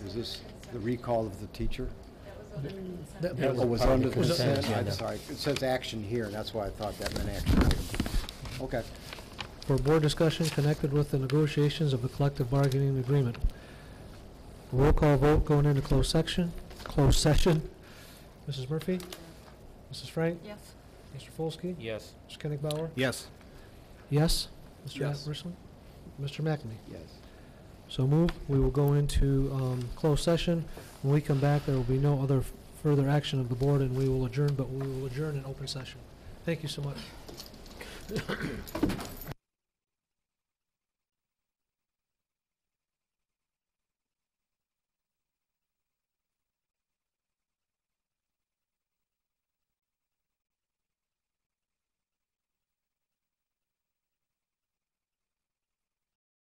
Is this the recall of the teacher? That- That was Oh, was part of under the the consent consent? I'm agenda. sorry, it says action here, and that's why I thought that meant action item. Okay. For board discussion connected with the negotiations of the collective bargaining agreement. Roll call vote going into closed session. Mrs. Murphy? Mrs. Frank? Yes. Mr. Folsky? Yes. Mr. Kennigbauer? Yes. Yes? Mr. Yes. Atherson? Mr. McNamee? Yes. So move. We will go into closed session. When we come back, there will be no other further action of the board, and we will adjourn, but we will adjourn in open session. Thank you so much.